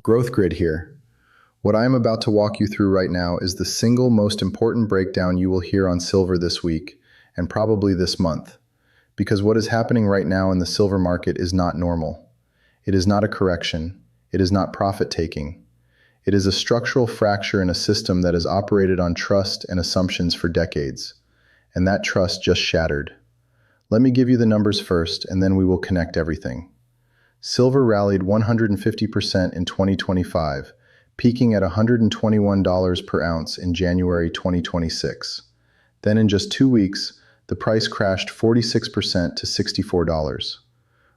Growth Grid here. What I am about to walk you through right now is the single most important breakdown you will hear on silver this week, and probably this month. Because what is happening right now in the silver market is not normal. It is not a correction. It is not profit-taking. It is a structural fracture in a system that has operated on trust and assumptions for decades. And that trust just shattered. Let me give you the numbers first, and then we will connect everything. Silver rallied 150% in 2025, peaking at $121 per ounce in January 2026. Then in just 2 weeks, the price crashed 46% to $64.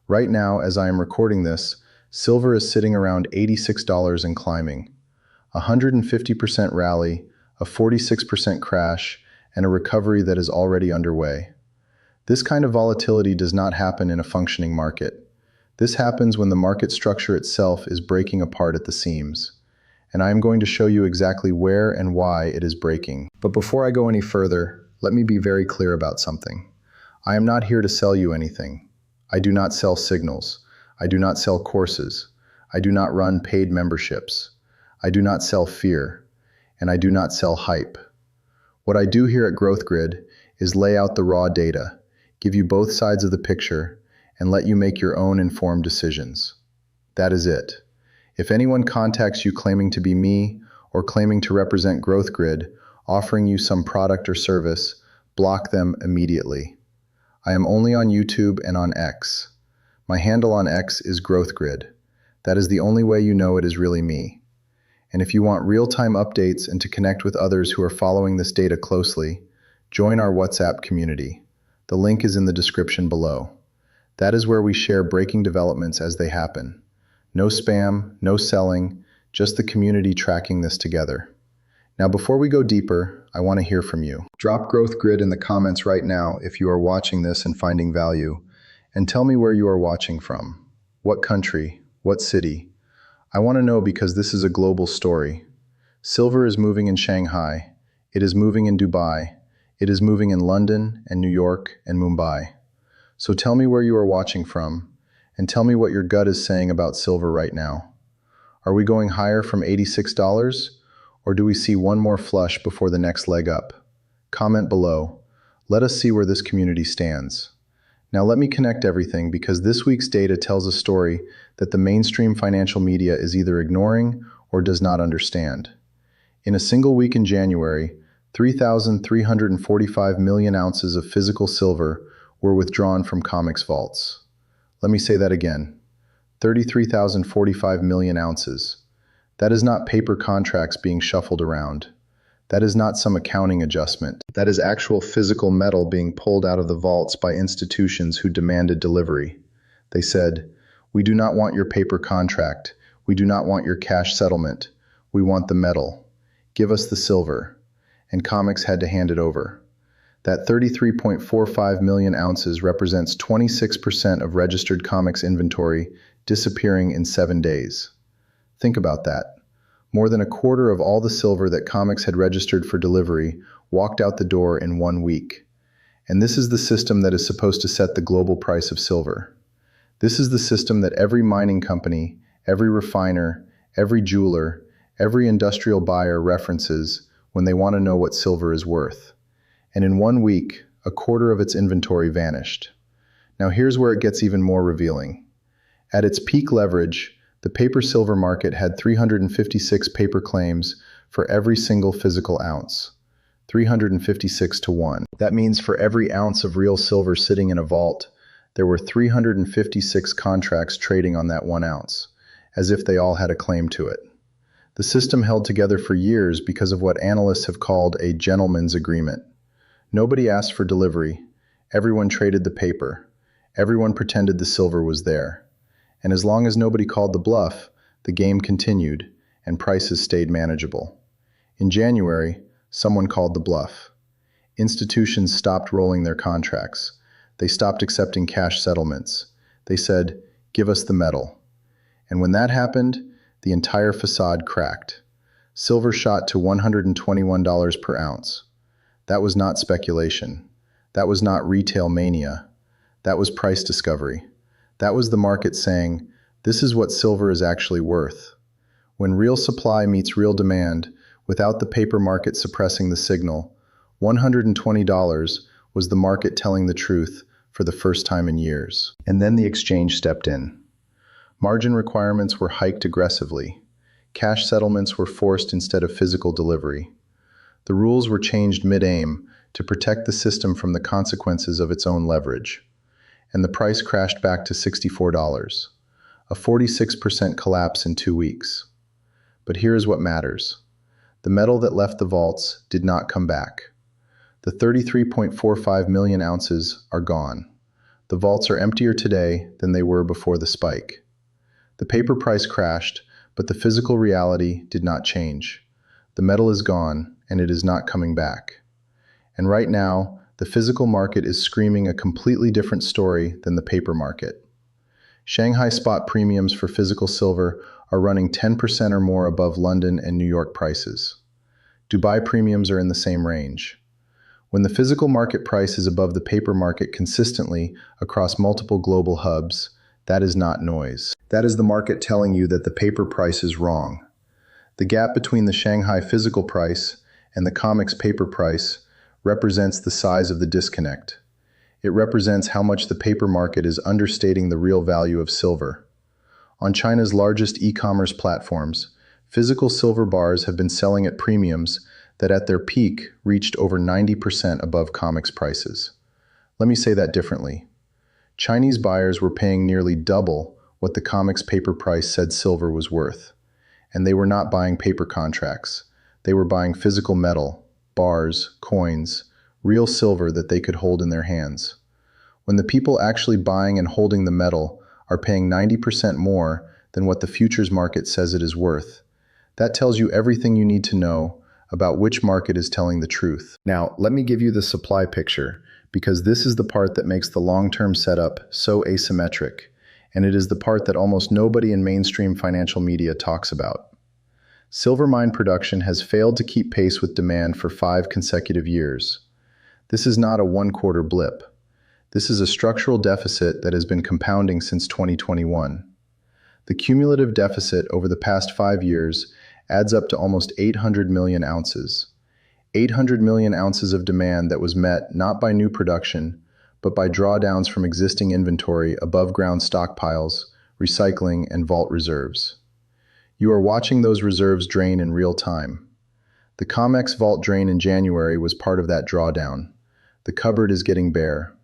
Right now, as I am recording this, silver is sitting around $86 and climbing. A 150% rally, a 46% crash, and a recovery that is already underway. This kind of volatility does not happen in a functioning market. This happens when the market structure itself is breaking apart at the seams. And I am going to show you exactly where and why it is breaking. But before I go any further, let me be very clear about something. I am not here to sell you anything. I do not sell signals. I do not sell courses. I do not run paid memberships. I do not sell fear. And I do not sell hype. What I do here at Growth Grid is lay out the raw data, give you both sides of the picture, and let you make your own informed decisions. That is it. If anyone contacts you claiming to be me or claiming to represent Growth Grid, offering you some product or service, block them immediately. I am only on YouTube and on X. My handle on X is Growth Grid. That is the only way you know it is really me. And if you want real-time updates and to connect with others who are following this data closely, join our WhatsApp community. The link is in the description below. That is where we share breaking developments as they happen. No spam, no selling, just the community tracking this together. Now before we go deeper, I want to hear from you. Drop Growth Grid in the comments right now if you are watching this and finding value, and tell me where you are watching from. What country? What city? I want to know because this is a global story. Silver is moving in Shanghai. It is moving in Dubai. It is moving in London and New York and Mumbai. So tell me where you are watching from, and tell me what your gut is saying about silver right now. Are we going higher from $86, or do we see one more flush before the next leg up? Comment below. Let us see where this community stands. Now let me connect everything because this week's data tells a story that the mainstream financial media is either ignoring or does not understand. In a single week in January, 3,345 million ounces of physical silver were withdrawn from COMEX vaults. Let me say that again. 33,045 million ounces. That is not paper contracts being shuffled around. That is not some accounting adjustment. That is actual physical metal being pulled out of the vaults by institutions who demanded delivery. They said, "We do not want your paper contract. We do not want your cash settlement. We want the metal. Give us the silver." And COMEX had to hand it over. That 33.45 million ounces represents 26% of registered COMEX inventory disappearing in 7 days. Think about that. More than a quarter of all the silver that COMEX had registered for delivery walked out the door in 1 week. And this is the system that is supposed to set the global price of silver. This is the system that every mining company, every refiner, every jeweler, every industrial buyer references when they want to know what silver is worth. And in 1 week, a quarter of its inventory vanished. Now here's where it gets even more revealing. At its peak leverage, the paper silver market had 356 paper claims for every single physical ounce. 356 to 1. That means for every ounce of real silver sitting in a vault, there were 356 contracts trading on that 1 ounce, as if they all had a claim to it. The system held together for years because of what analysts have called a gentleman's agreement. Nobody asked for delivery. Everyone traded the paper. Everyone pretended the silver was there. And as long as nobody called the bluff, the game continued, and prices stayed manageable. In January, someone called the bluff. Institutions stopped rolling their contracts. They stopped accepting cash settlements. They said, "Give us the metal." And when that happened, the entire facade cracked. Silver shot to $121 per ounce. That was not speculation. That was not retail mania. That was price discovery. That was the market saying, this is what silver is actually worth. When real supply meets real demand, without the paper market suppressing the signal, $120 was the market telling the truth for the first time in years. And then the exchange stepped in. Margin requirements were hiked aggressively. Cash settlements were forced instead of physical delivery. The rules were changed mid-aim to protect the system from the consequences of its own leverage. And the price crashed back to $64, a 46% collapse in 2 weeks. But here is what matters. The metal that left the vaults did not come back. The 33.45 million ounces are gone. The vaults are emptier today than they were before the spike. The paper price crashed, but the physical reality did not change. The metal is gone, and it is not coming back. And right now, the physical market is screaming a completely different story than the paper market. Shanghai spot premiums for physical silver are running 10% or more above London and New York prices. Dubai premiums are in the same range. When the physical market price is above the paper market consistently across multiple global hubs, that is not noise. That is the market telling you that the paper price is wrong. The gap between the Shanghai physical price and the COMEX paper price represents the size of the disconnect. It represents how much the paper market is understating the real value of silver. On China's largest e-commerce platforms, physical silver bars have been selling at premiums that at their peak reached over 90% above COMEX prices. Let me say that differently. Chinese buyers were paying nearly double what the COMEX paper price said silver was worth. And they were not buying paper contracts. They were buying physical metal, bars, coins, real silver that they could hold in their hands. When the people actually buying and holding the metal are paying 90% more than what the futures market says it is worth, that tells you everything you need to know about which market is telling the truth. Now, let me give you the supply picture, because this is the part that makes the long-term setup so asymmetric, and it is the part that almost nobody in mainstream financial media talks about. Silver mine production has failed to keep pace with demand for 5 consecutive years. This is not a one-quarter blip. This is a structural deficit that has been compounding since 2021. The cumulative deficit over the past 5 years adds up to almost 800 million ounces. 800 million ounces of demand that was met not by new production, but by drawdowns from existing inventory, above-ground stockpiles, recycling, and vault reserves. You are watching those reserves drain in real time. The COMEX vault drain in January was part of that drawdown. The cupboard is getting bare.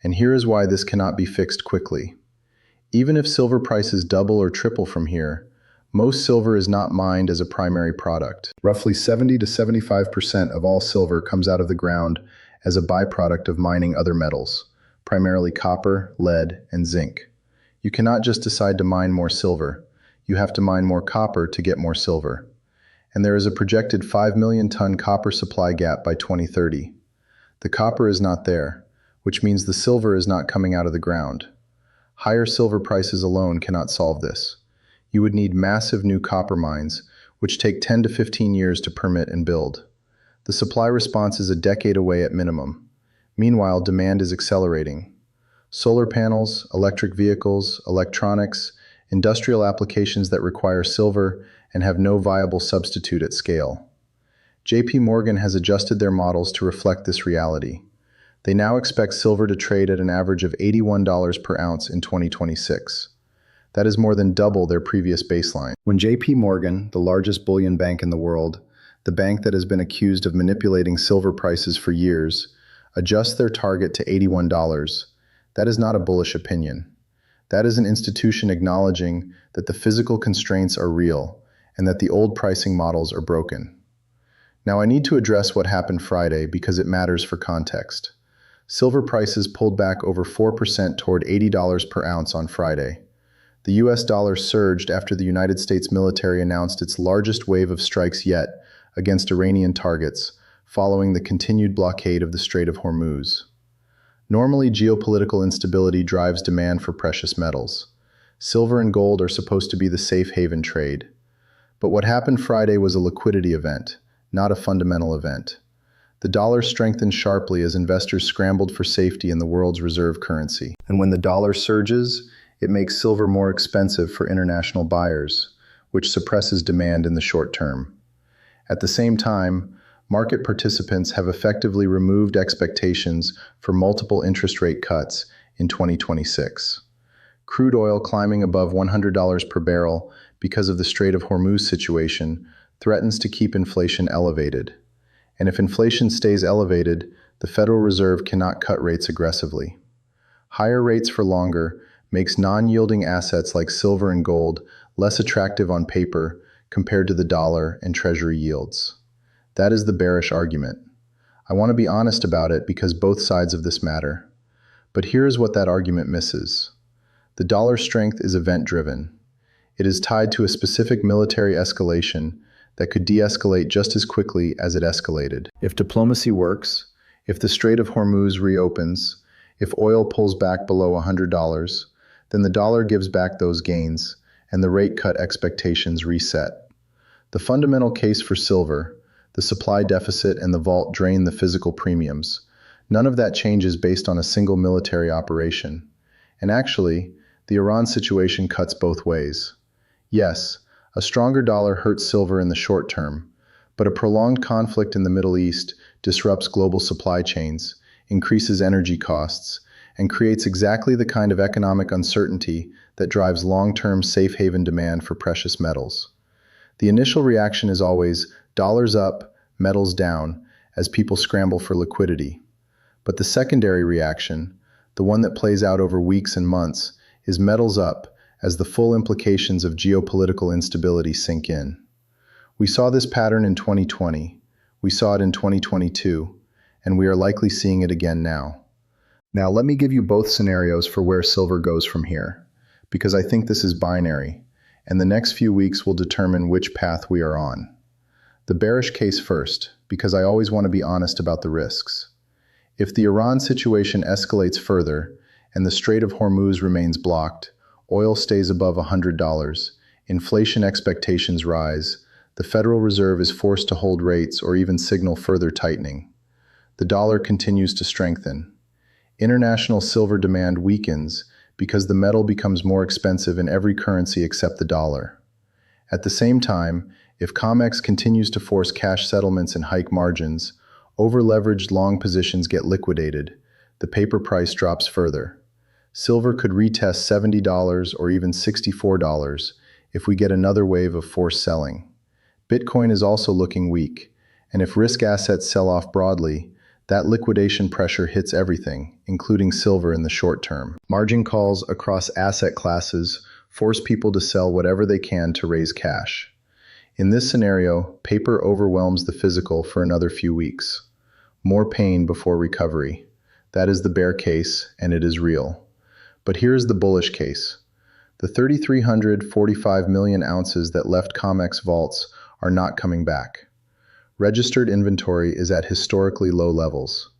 And here is why this cannot be fixed quickly. Even if silver prices double or triple from here, most silver is not mined as a primary product. Roughly 70 to 75% of all silver comes out of the ground as a byproduct of mining other metals, primarily copper, lead, and zinc. You cannot just decide to mine more silver. You have to mine more copper to get more silver. And there is a projected 5 million ton copper supply gap by 2030. The copper is not there, which means the silver is not coming out of the ground. Higher silver prices alone cannot solve this. You would need massive new copper mines, which take 10 to 15 years to permit and build. The supply response is a decade away at minimum. Meanwhile, demand is accelerating. Solar panels, electric vehicles, electronics, industrial applications that require silver and have no viable substitute at scale. JP Morgan has adjusted their models to reflect this reality. They now expect silver to trade at an average of $81 per ounce in 2026. That is more than double their previous baseline. When JP Morgan, the largest bullion bank in the world, the bank that has been accused of manipulating silver prices for years, adjusts their target to $81, that is not a bullish opinion. That is an institution acknowledging that the physical constraints are real and that the old pricing models are broken. Now I need to address what happened Friday because it matters for context. Silver prices pulled back over 4% toward $80 per ounce on Friday. The US dollar surged after the United States military announced its largest wave of strikes yet against Iranian targets, following the continued blockade of the Strait of Hormuz. Normally, geopolitical instability drives demand for precious metals. Silver and gold are supposed to be the safe haven trade. But what happened Friday was a liquidity event, not a fundamental event. The dollar strengthened sharply as investors scrambled for safety in the world's reserve currency. And when the dollar surges, it makes silver more expensive for international buyers, which suppresses demand in the short term. At the same time, market participants have effectively removed expectations for multiple interest rate cuts in 2026. Crude oil climbing above $100 per barrel because of the Strait of Hormuz situation threatens to keep inflation elevated. And if inflation stays elevated, the Federal Reserve cannot cut rates aggressively. Higher rates for longer makes non-yielding assets like silver and gold less attractive on paper compared to the dollar and treasury yields. That is the bearish argument. I want to be honest about it because both sides of this matter. But here is what that argument misses. The dollar strength is event-driven. It is tied to a specific military escalation that could de-escalate just as quickly as it escalated. If diplomacy works, if the Strait of Hormuz reopens, if oil pulls back below $100, then the dollar gives back those gains and the rate cut expectations reset. The fundamental case for silver, the supply deficit and the vault drain the physical premiums. None of that changes based on a single military operation. And actually, the Iran situation cuts both ways. Yes, a stronger dollar hurts silver in the short term, but a prolonged conflict in the Middle East disrupts global supply chains, increases energy costs, and creates exactly the kind of economic uncertainty that drives long-term safe haven demand for precious metals. The initial reaction is always dollars up, metals down, as people scramble for liquidity. But the secondary reaction, the one that plays out over weeks and months, is metals up as the full implications of geopolitical instability sink in. We saw this pattern in 2020, we saw it in 2022, and we are likely seeing it again now. Now let me give you both scenarios for where silver goes from here, because I think this is binary, and the next few weeks will determine which path we are on. The bearish case first, because I always want to be honest about the risks. If the Iran situation escalates further, and the Strait of Hormuz remains blocked, oil stays above $100, inflation expectations rise, the Federal Reserve is forced to hold rates or even signal further tightening. The dollar continues to strengthen. International silver demand weakens because the metal becomes more expensive in every currency except the dollar. At the same time, if COMEX continues to force cash settlements and hike margins, over-leveraged long positions get liquidated, the paper price drops further. Silver could retest $70 or even $64 if we get another wave of forced selling. Bitcoin is also looking weak, and if risk assets sell off broadly, that liquidation pressure hits everything, including silver in the short term. Margin calls across asset classes force people to sell whatever they can to raise cash. In this scenario, paper overwhelms the physical for another few weeks. More pain before recovery. That is the bear case, and it is real. But here is the bullish case. The 3,345 million ounces that left COMEX vaults are not coming back. Registered inventory is at historically low levels.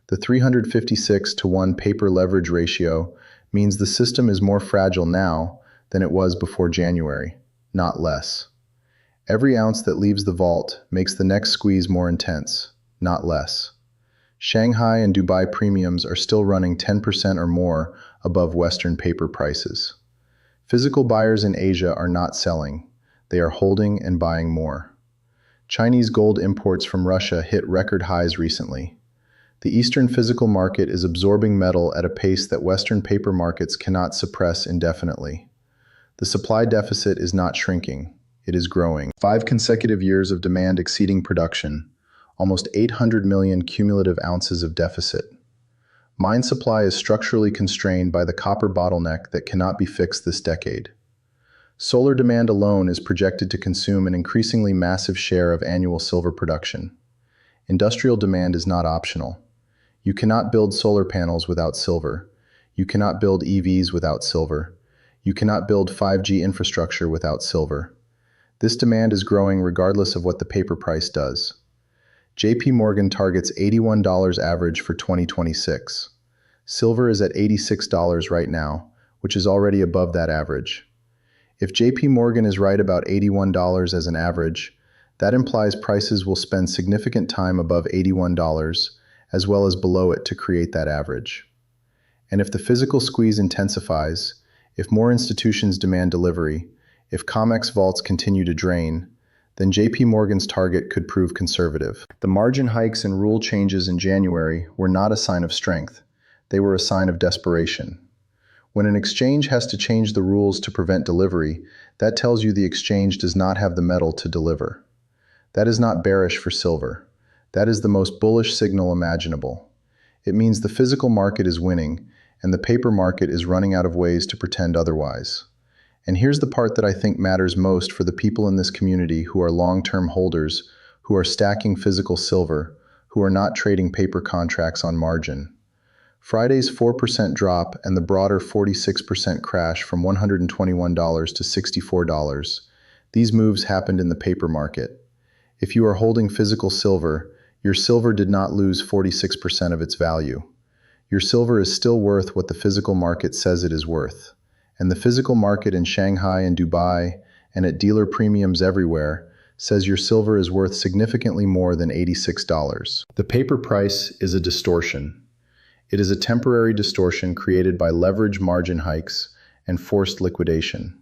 The 356-to-1 paper leverage ratio means the system is more fragile now than it was before January, not less. Every ounce that leaves the vault makes the next squeeze more intense, not less. Shanghai and Dubai premiums are still running 10% or more above Western paper prices. Physical buyers in Asia are not selling, they are holding and buying more. Chinese gold imports from Russia hit record highs recently. The Eastern physical market is absorbing metal at a pace that Western paper markets cannot suppress indefinitely. The supply deficit is not shrinking, it is growing. 5 consecutive years of demand exceeding production, almost 800 million cumulative ounces of deficit. Mine supply is structurally constrained by the copper bottleneck that cannot be fixed this decade. Solar demand alone is projected to consume an increasingly massive share of annual silver production. Industrial demand is not optional. You cannot build solar panels without silver. You cannot build EVs without silver. You cannot build 5G infrastructure without silver. This demand is growing regardless of what the paper price does. JP Morgan targets $81 average for 2026. Silver is at $86 right now, which is already above that average. If JP Morgan is right about $81 as an average, that implies prices will spend significant time above $81 as well as below it to create that average. And if the physical squeeze intensifies, if more institutions demand delivery, If COMEX vaults continue to drain, then JP Morgan's target could prove conservative. The margin hikes and rule changes in January were not a sign of strength. They were a sign of desperation. When an exchange has to change the rules to prevent delivery, that tells you the exchange does not have the metal to deliver. That is not bearish for silver. That is the most bullish signal imaginable. It means the physical market is winning, and the paper market is running out of ways to pretend otherwise. And here's the part that I think matters most for the people in this community who are long-term holders, who are stacking physical silver, who are not trading paper contracts on margin. Friday's 4% drop and the broader 46% crash from $121 to $64, these moves happened in the paper market. If you are holding physical silver, your silver did not lose 46% of its value. Your silver is still worth what the physical market says it is worth. And the physical market in Shanghai and Dubai, and at dealer premiums everywhere, says your silver is worth significantly more than $86. The paper price is a distortion. It is a temporary distortion created by leverage margin hikes and forced liquidation.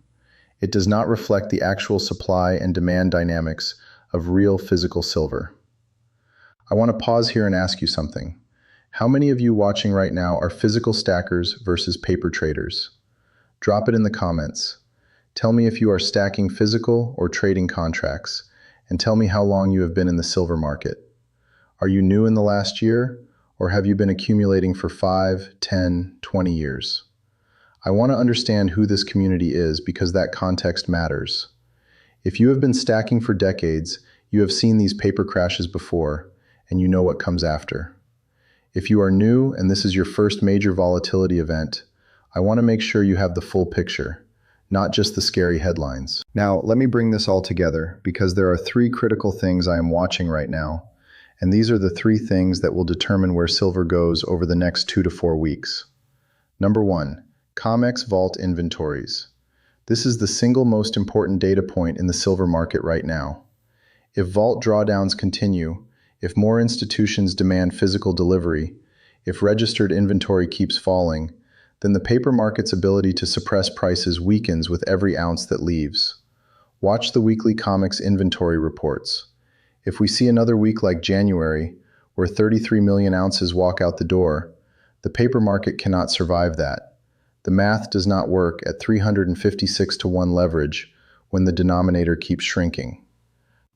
It does not reflect the actual supply and demand dynamics of real physical silver. I want to pause here and ask you something. How many of you watching right now are physical stackers versus paper traders? Drop it in the comments. Tell me if you are stacking physical or trading contracts, and tell me how long you have been in the silver market. Are you new in the last year, or have you been accumulating for 5, 10, 20 years? I want to understand who this community is because that context matters. If you have been stacking for decades, you have seen these paper crashes before, and you know what comes after. If you are new and this is your first major volatility event, I want to make sure you have the full picture, not just the scary headlines. Now, let me bring this all together because there are 3 critical things I am watching right now, and these are the 3 things that will determine where silver goes over the next 2 to 4 weeks. Number 1, COMEX vault inventories. This is the single most important data point in the silver market right now. If vault drawdowns continue, if more institutions demand physical delivery, if registered inventory keeps falling, then the paper market's ability to suppress prices weakens with every ounce that leaves. Watch the weekly COMEX inventory reports. If we see another week like January, where 33 million ounces walk out the door, the paper market cannot survive that. The math does not work at 356 to 1 leverage when the denominator keeps shrinking.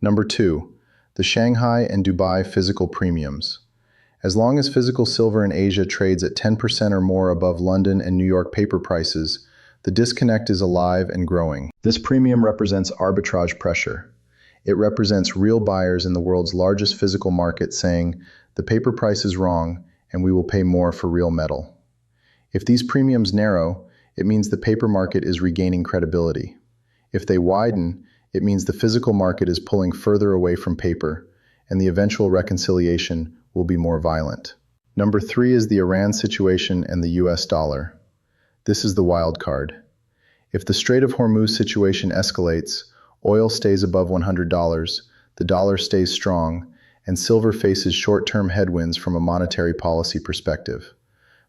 Number 2, the Shanghai and Dubai physical premiums. As long as physical silver in Asia trades at 10% or more above London and New York paper prices, the disconnect is alive and growing. This premium represents arbitrage pressure. It represents real buyers in the world's largest physical market saying, the paper price is wrong and we will pay more for real metal. If these premiums narrow, it means the paper market is regaining credibility. If they widen, it means the physical market is pulling further away from paper, and the eventual reconciliation will be more violent. Number 3 is the Iran situation and the US dollar. This is the wild card. If the Strait of Hormuz situation escalates, oil stays above $100, the dollar stays strong, and silver faces short-term headwinds from a monetary policy perspective.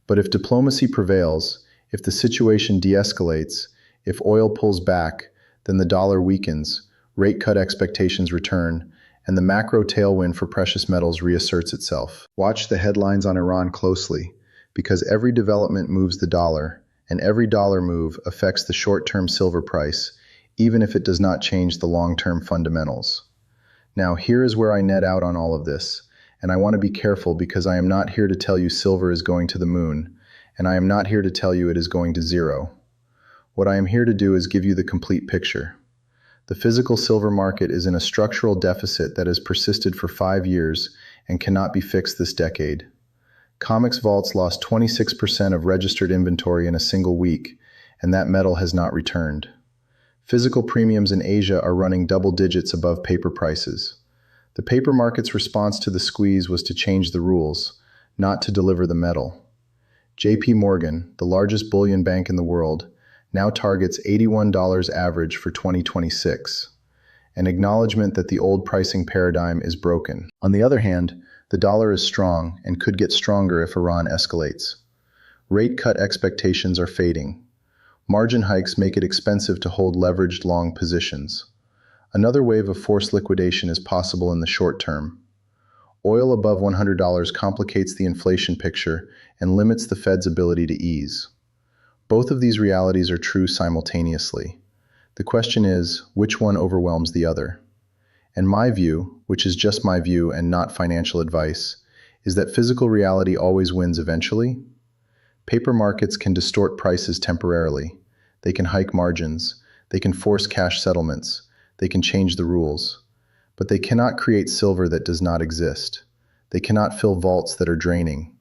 But if diplomacy prevails, if the situation de-escalates, if oil pulls back, then the dollar weakens, rate cut expectations return, and the macro tailwind for precious metals reasserts itself. Watch the headlines on Iran closely, because every development moves the dollar, and every dollar move affects the short-term silver price, even if it does not change the long-term fundamentals. Now, here is where I net out on all of this, and I want to be careful because I am not here to tell you silver is going to the moon, and I am not here to tell you it is going to zero. What I am here to do is give you the complete picture. The physical silver market is in a structural deficit that has persisted for 5 years and cannot be fixed this decade. COMEX vaults lost 26% of registered inventory in a single week, and that metal has not returned. Physical premiums in Asia are running double digits above paper prices. The paper market's response to the squeeze was to change the rules, not to deliver the metal. JP Morgan, the largest bullion bank in the world, now targets $81 average for 2026, an acknowledgement that the old pricing paradigm is broken. On the other hand, the dollar is strong and could get stronger if Iran escalates. Rate cut expectations are fading. Margin hikes make it expensive to hold leveraged long positions. Another wave of forced liquidation is possible in the short term. Oil above $100 complicates the inflation picture and limits the Fed's ability to ease. Both of these realities are true simultaneously. The question is, which one overwhelms the other? And my view, which is just my view and not financial advice, is that physical reality always wins eventually. Paper markets can distort prices temporarily. They can hike margins. They can force cash settlements. They can change the rules. But they cannot create silver that does not exist. They cannot fill vaults that are draining.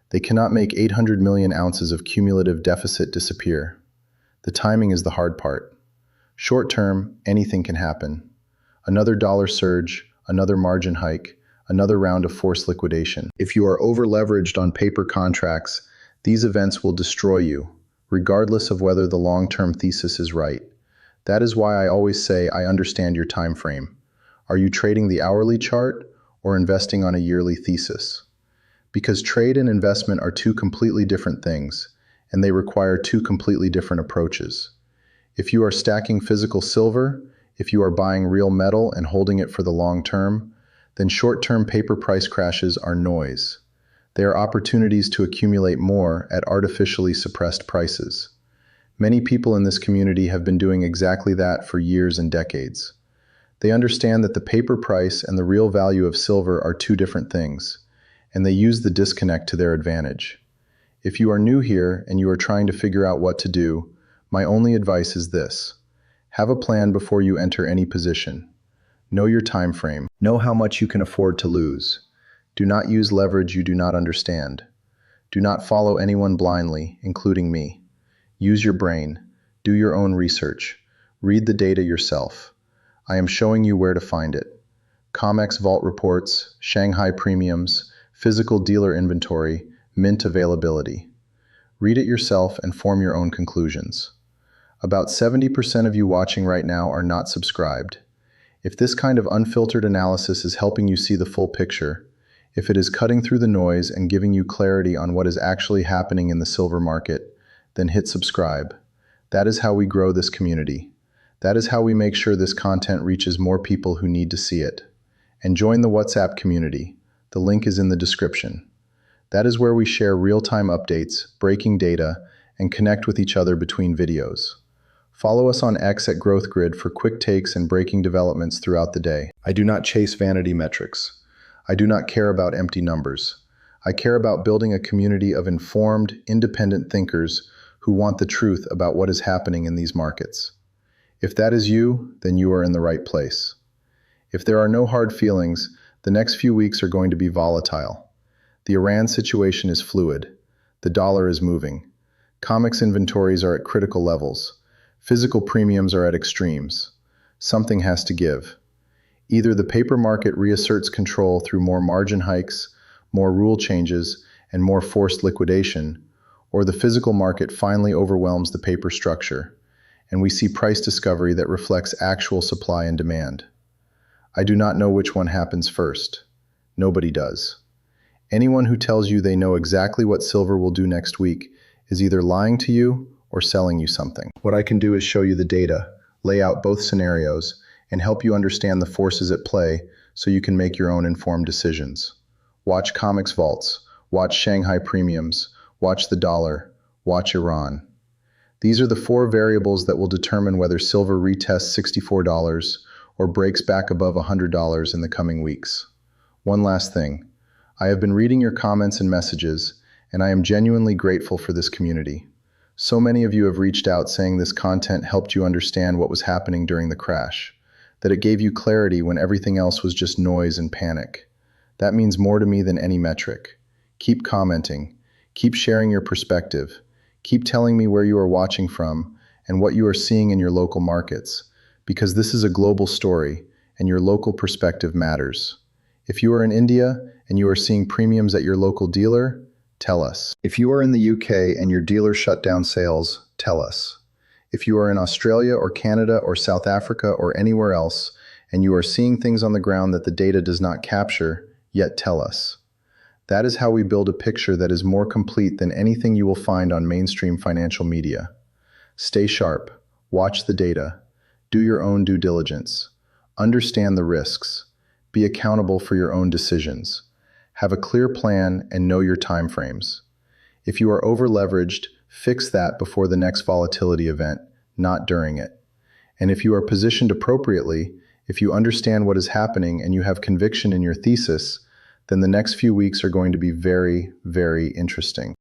They cannot make 800 million ounces of cumulative deficit disappear. The timing is the hard part. Short term, anything can happen. Another dollar surge, another margin hike, another round of forced liquidation. If you are over-leveraged on paper contracts, these events will destroy you, regardless of whether the long-term thesis is right. That is why I always say I understand your time frame. Are you trading the hourly chart or investing on a yearly thesis? Because trade and investment are two completely different things, and they require two completely different approaches. If you are stacking physical silver, if you are buying real metal and holding it for the long term, then short-term paper price crashes are noise. They are opportunities to accumulate more at artificially suppressed prices. Many people in this community have been doing exactly that for years and decades. They understand that the paper price and the real value of silver are two different things, and they use the disconnect to their advantage. If you are new here and you are trying to figure out what to do, my only advice is this. Have a plan before you enter any position. Know your time frame. Know how much you can afford to lose. Do not use leverage you do not understand. Do not follow anyone blindly, including me. Use your brain. Do your own research. Read the data yourself. I am showing you where to find it. COMEX vault reports, Shanghai premiums, physical dealer inventory, mint availability. Read it yourself and form your own conclusions. About 70% of you watching right now are not subscribed. If this kind of unfiltered analysis is helping you see the full picture, if it is cutting through the noise and giving you clarity on what is actually happening in the silver market, then hit subscribe. That is how we grow this community. That is how we make sure this content reaches more people who need to see it. And join the WhatsApp community. The link is in the description. That is where we share real-time updates, breaking data, and connect with each other between videos. Follow us on X at GrowthGrid for quick takes and breaking developments throughout the day. I do not chase vanity metrics. I do not care about empty numbers. I care about building a community of informed, independent thinkers who want the truth about what is happening in these markets. If that is you, then you are in the right place. If there are no hard feelings, the next few weeks are going to be volatile. The Iran situation is fluid. The dollar is moving. COMEX inventories are at critical levels. Physical premiums are at extremes. Something has to give. Either the paper market reasserts control through more margin hikes, more rule changes, and more forced liquidation, or the physical market finally overwhelms the paper structure, and we see price discovery that reflects actual supply and demand. I do not know which one happens first. Nobody does. Anyone who tells you they know exactly what silver will do next week is either lying to you or selling you something. What I can do is show you the data, lay out both scenarios, and help you understand the forces at play so you can make your own informed decisions. Watch COMEX vaults, watch Shanghai premiums, watch the dollar, watch Iran. These are the four variables that will determine whether silver retests $64 or breaks back above $100 in the coming weeks. One last thing. I have been reading your comments and messages, and I am genuinely grateful for this community. So many of you have reached out saying this content helped you understand what was happening during the crash, that it gave you clarity when everything else was just noise and panic. That means more to me than any metric. Keep commenting. Keep sharing your perspective. Keep telling me where you are watching from and what you are seeing in your local markets, because this is a global story and your local perspective matters. If you are in India and you are seeing premiums at your local dealer, tell us. If you are in the UK and your dealer shut down sales, tell us. If you are in Australia or Canada or South Africa or anywhere else and you are seeing things on the ground that the data does not capture, yet tell us. That is how we build a picture that is more complete than anything you will find on mainstream financial media. Stay sharp, watch the data, do your own due diligence, understand the risks, be accountable for your own decisions, have a clear plan and know your timeframes. If you are over-leveraged, fix that before the next volatility event, not during it. And if you are positioned appropriately, if you understand what is happening and you have conviction in your thesis, then the next few weeks are going to be very, very interesting.